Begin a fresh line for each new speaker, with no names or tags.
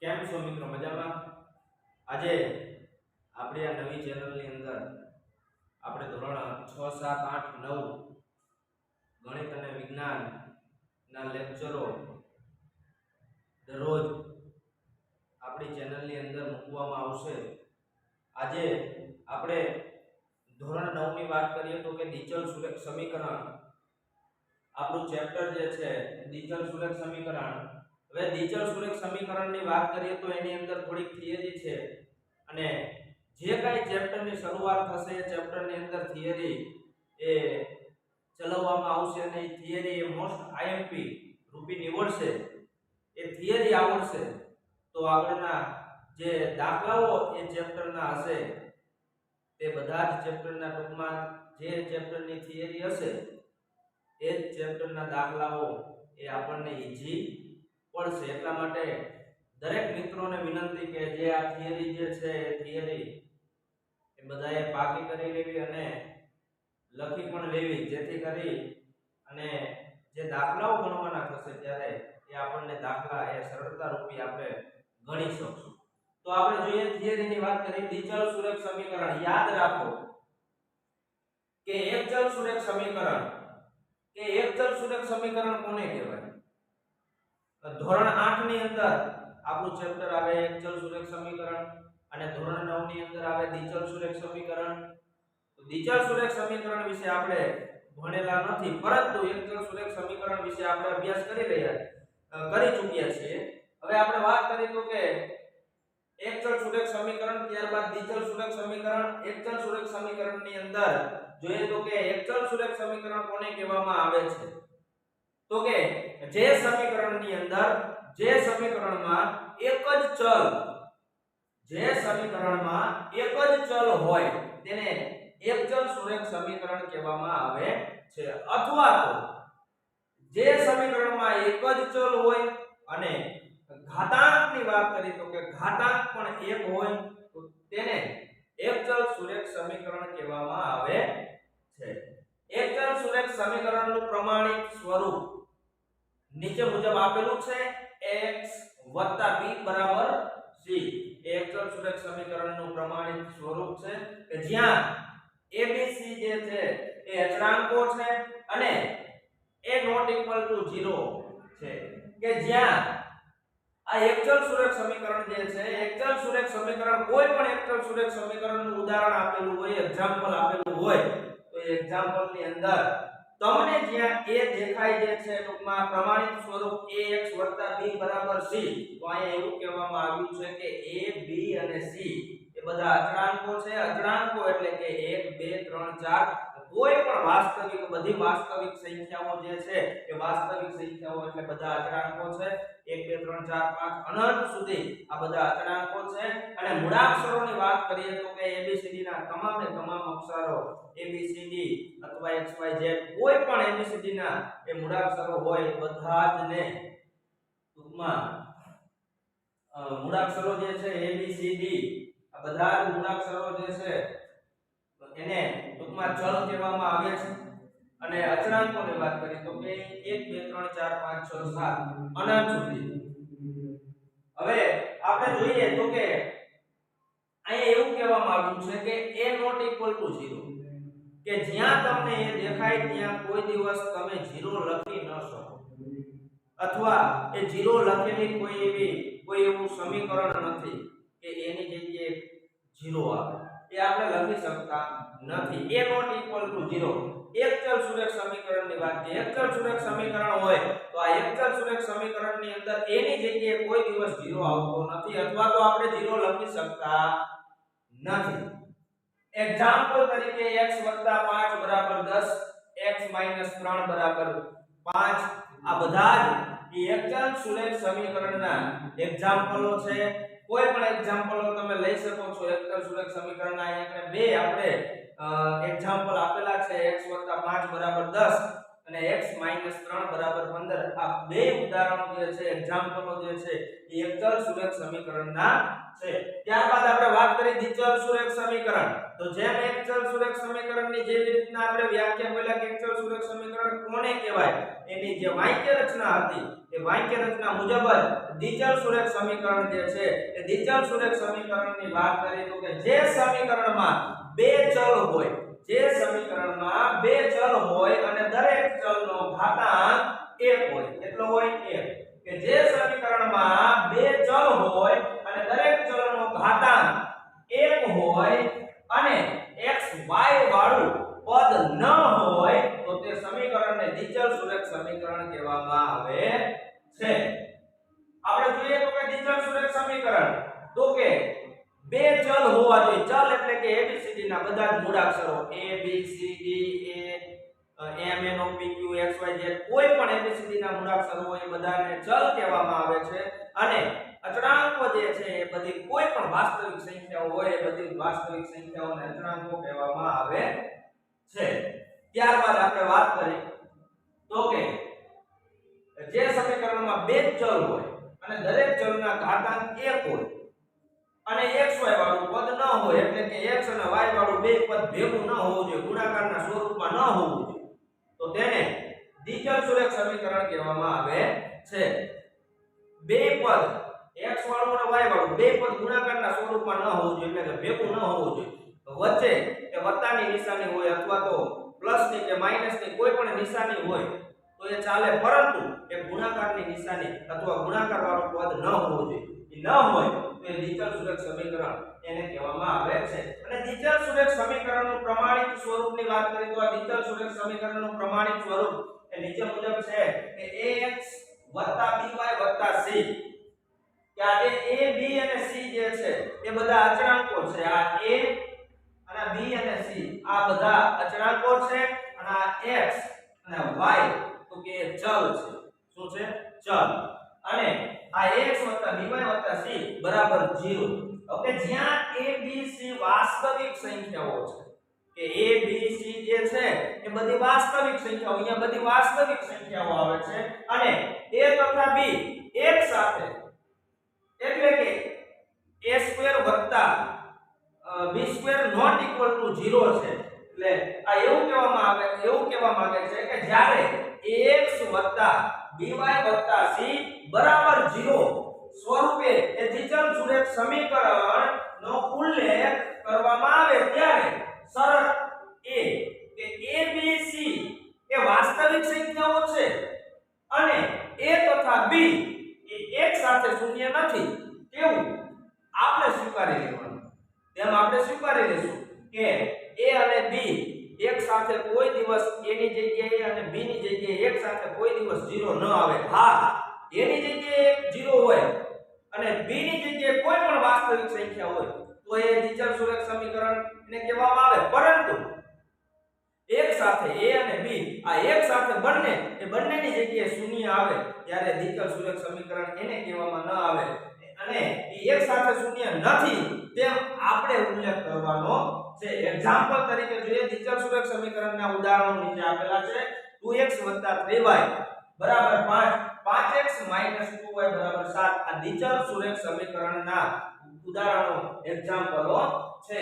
કેમ છો મિત્રો? મજામાં? આજે આપણી આ નવી ચેનલની અંદર આપણે ધોરણ 6, 7, 8, 9 ગણિત અને વિજ્ઞાનના લેક્ચરો દરરોજ આપણી ચેનલની અંદર મૂકવામાં આવશે. આજે આપણે ધોરણ 9 ની વાત કરીએ તો કે ડિચલ-સુરેખ સમીકરણ આપણું ચેપ્ટર જે છે ડિચલ-સુરેખ સમીકરણ. હવે ડિચલ-સુરેખ સમીકરણની વાત કરીએ તો એની અંદર થોડીક થિયરી છે અને જે કાંઈ ચેપ્ટરની શરૂઆત થશે એ ચેપ્ટરની અંદર થિયરી એ ચલાવવામાં આવશે અને એ થિયરી એ મોસ્ટ આઈએમપી રૂપી નીવડશે. એ થિયરી આવડશે તો આગળના જે દાખલાઓ એ ચેપ્ટરના હશે તે બધા જ ચેપ્ટરના ટૂંકમાં જે ચેપ્ટરની થિયરી હશે એ જ ચેપ્ટરના દાખલાઓ એ આપણને ઈઝી પડશે. એટલા માટે દરેક મિત્રોને વિનંતી કે જે આ થિયરી જે છે એ થિયરી એ બધાએ પાકી કરી લેવી અને લખી પણ લેવી, જેથી કરી અને જે દાખલાઓ ગણવાના થશે ત્યારે એ આપણને દાખલા એ સરળતા રૂપી આપણે ગણી શકશું. તો આપણે જોઈએ થિયરીની વાત કરી. ડિચલ-સુરેખ સમીકરણ યાદ રાખો કે એકચલ-સુરેખ સમીકરણ કોને કહેવાય? ધોરણ 8 ની અંદર આપણું ચેપ્ટર આવે એકચલ-સુરેખ સમીકરણ અને ધોરણ 9 ની અંદર આવે ડિચલ-સુરેખ સમીકરણ. તો ડિચલ-સુરેખ સમીકરણ વિશે આપણે ભણેલા નથી, પરંતુ એકચલ-સુરેખ સમીકરણ વિશે આપણે અભ્યાસ કરી ચૂક્યા છીએ. હવે આપણે વાત કરીએ તો કે એકચલ-સુરેખ સમીકરણ, ત્યારબાદ ડિચલ-સુરેખ સમીકરણ. એકચલ-સુરેખ સમીકરણની અંદર જોઈએ તો કે એકચલ-સુરેખ સમીકરણ કોને કહેવામાં આવે છે? તો કે જે સમીકરણની અંદર જે સમીકરણમાં એક જ ચલ હોય તેને એકચલ-સુરેખ સમીકરણ કહેવામાં આવે છે. અથવા તો જે સમીકરણમાં એક જ ચલ હોય અને ઘાતાંકની વાત કરી તો કે ઘાતાંક પણ એક હોય તો તેને એકચલ-સુરેખ સમીકરણ કહેવામાં આવે છે. એકચલ-સુરેખ સમીકરણનું પ્રમાણિત સ્વરૂપ નીચે મુજબ આપેલું છે: x + b = c. એકચલ-સુરેખ સમીકરણનું પ્રમાણિત સ્વરૂપ છે કે જ્યાં abc જે છે એ અચળાંકો છે અને a ≠ 0 છે. કે જ્યાં આ એકચલ-સુરેખ સમીકરણ જે છે એકચલ-સુરેખ સમીકરણ કોઈ પણ એકચલ-સુરેખ સમીકરણનું ઉદાહરણ આપેલું હોય, એક્ઝામ્પલ આપેલું હોય તો એ એક્ઝામ્પલની અંદર તમને જ્યાં a દેખાય જે છે ટૂંકમાં પ્રમાણિત સ્વરૂપ ax + b = c, તો અહીંયા એવું કહેવામાં આવ્યું છે કે a, b અને c એ બધા અચળાંકો છે. અચળાંકો એટલે કે 1, 2, 3, 4 કોઈ પણ વાસ્તવિક, બધી વાસ્તવિક સંખ્યાઓ જે છે એ વાસ્તવિક સંખ્યાઓ એટલે બધા અચળાંકો છે. 1, 2, 3, 4, 5 અનંત સુધી આ બધા અચળાંકો છે. અને મૂળાક્ષરોની વાત કરીએ તો કે ABCD ના તમામે તમામ અક્ષરો ABCD અથવા XYZ કોઈ પણ ABCD ના એ મૂળાક્ષરો હોય બધા જ ને ટૂંકમાં મૂળાક્ષરો જે છે ABCD આ બધા જ મૂળાક્ષરો જે છે એને ટૂંકમાં ચલ કહેવામાં આવે છે. અને અચળાંકોની વાત કરીએ તો કે 1, 2, 3, 4, 5, 6, 7 અનંત સુધી. હવે આપણે જોઈએ તો કે અહીંયા એવું કહેવામાં આવ્યું છે કે a ≠ 0, કે જ્યાં તમને એ દેખાય ત્યાં કોઈ દિવસ તમે 0 લખી ન શકો, અથવા એ 0 લખેલી કોઈ એવું સમીકરણ નથી કે એની જગ્યાએ 0 આવે, એ આપણે લખી શકતા નથી. a ≠ 0 એકચલ-સુરેખ સમીકરણની વાત કરીએ. એકચલ-સુરેખ સમીકરણ હોય તો આ એકચલ-સુરેખ સમીકરણની અંદર એની જગ્યાએ કોઈ દિવસ 0 આવતો નથી, અથવા તો આપણે 0 લખી શકતા નથી. એક્ઝામ્પલ તરીકે x + 5 = 10, x - 3 = 5 આ બધા જ એકચલ-સુરેખ સમીકરણના એક્ઝામ્પલો છે. કોઈ પણ એક્ઝામ્પલો તમે લઈ શકો છો એકચલ-સુરેખ સમીકરણના. અહીંયા બે આપણે એક્ઝામ્પલ આપેલા છે, x + 5 = 10 અને x - 3 = 15. આ બે ઉદાહરણો જે છે એક્ઝામ્પલો જે છે એ એકચલ-સુરેખ સમીકરણના છે. ત્યારબાદ આપણે વાત કરી ડિચલ-સુરેખ સમીકરણ. તો જેમ એકચલ-સુરેખ સમીકરણની જેવી રીતના આપણે વ્યાખ્યા પહેલા કે એકચલ-સુરેખ સમીકરણ કોને કહેવાય એની જે વાક્ય રચના હતી એ વાક્ય રચના મુજબ જ દ્વિચલ-સુરેખ સમીકરણ જે છે એ દ્વિચલ-સુરેખ સમીકરણની વાત કરીએ તો કે જે સમીકરણમાં બે ચલ હોય, જે સમીકરણમાં બે ચલ હોય અને દરેક ચલનો ઘાતાંક 1 હોય, કેટલો હોય 1, કે જે સમીકરણમાં બે ચલ હોય અને દરેક ચલનો ઘાતાંક 1 હોય અને x y વાળું પદ ન હોય તો તે સમીકરણને દ્વિચલ-સુરેખ સમીકરણ કહેવામાં આવે છે. આપણે જોઈએ તો કે દ્વિચલ-સુરેખ સમીકરણ તો કે બે ચલ હોવા જોઈએ. ચલ એટલે કે ABCD ના બધા જ મૂળાક્ષરો A B C D A M N O P Q X Y Z કોઈ પણ ABCD ના મૂળાક્ષરો હોય એ બધાને ચલ કહેવામાં આવે છે. અને અચળાંકો જે છે એ બધી કોઈ પણ વાસ્તવિક સંખ્યાઓ હોય એ બધી વાસ્તવિક સંખ્યાઓને અચળાંકો કહેવામાં આવે છે. ત્યારબાદ આપણે વાત કરીએ તો કે જે સમીકરણમાં બે ચલ હોય અને દરેક ચલના ઘાતાંક 1 હોય અને xy વાળું પદ ન હોય એટલે કે x અને y વાળું બે પદ ભેગું ન હોવું જોઈએ, ગુણાકારના સ્વરૂપમાં ન હોવું જોઈએ, તો તેને દ્વિચલ-સુરેખ સમીકરણ કહેવામાં આવે છે. બે પદ x વાળું અને y વાળું બે પદ ગુણાકારના સ્વરૂપમાં ન હોવું જોઈએ એટલે કે ભેગું ન હોવું જોઈએ. વચ્ચે એ વત્તાની નિશાની હોય અથવા તો પ્લસની કે માઈનસની કોઈ પણ નિશાની હોય તો એ ચાલે, પરંતુ એ ગુણાકારની નિશાની અથવા ગુણાકાર વાળું પદ ન હોવું જોઈએ. એ ન હોય તો એ દ્વિચલ-સુરેખ સમીકરણ એને કહેવામાં આવે છે. અને દ્વિચલ-સુરેખ સમીકરણનું પ્રમાણિત સ્વરૂપની વાત કરીએ તો આ દ્વિચલ-સુરેખ સમીકરણનું પ્રમાણિત સ્વરૂપ એ નીચે મુજબ છે કે ax by c, કે આ જે a b અને c જે છે એ બધા અચળાંકો છે. આ a અને b અને c આ બધા અચળાંકો છે અને આ x અને y તો કે ચલ છે. શું છે? ચલ. અને આ x by c બરાબર 0. ઓકે, જ્યાં a b c વાસ્તવિક સંખ્યાઓ છે કે a b c જે છે એ બધી વાસ્તવિક સંખ્યાઓ, અહીંયા બધી વાસ્તવિક સંખ્યાઓ આવે છે અને a તથા b એક સાથે એટલે કે a² b² not equal to 0 છે. એટલે આ એવું કહેવા માંગે છે કે જ્યારે ax by c બરાબર 0 સ્વરૂપે એ દ્વિચલ-સુરેખ સમીકરણ નો ઉલ્લેખ કરવામાં આવે ત્યારે શરત એ કે a b c એ વાસ્તવિક સંખ્યાઓ છે અને a તથા b એ એક સાથે શૂન્ય નથી તેવું આપણે સ્વીકારી લેવાનું. તેમ આપણે સ્વીકારી લેશું કે a અને b એક સાથે કોઈ દિવસ a ની જગ્યાએ અને b ની જગ્યાએ એક સાથે કોઈ દિવસ 0 ન આવે. હા, a ની જગ્યાએ 0 હોય અને b ની જગ્યાએ કોઈ પણ વાસ્તવિક સંખ્યા હોય તો એ દ્વિચલ-સુરેખ સમીકરણ ને કહેવામાં આવે, પરંતુ એક સાથે a અને b આ એક સાથે બંનેની જગ્યાએ શૂન્ય આવે ત્યારે દ્વિચલ-સુરેખ સમીકરણ એને કહેવામાં ન આવે અને એ એક સાથે શૂન્ય નથી તેમ આપણે ઉલ્લેખ કરવાનો છે. એક્ઝામ્પલ તરીકે જોઈએ દ્વિચલ-સુરેખ સમીકરણના ઉદાહરણો નીચે આપેલા છે. 2x 3y બરાબર 5, 5x 2y બરાબર 7 આ દ્વિચલ-સુરેખ સમીકરણના ઉદાહરણો એક્ઝામ્પલો છે.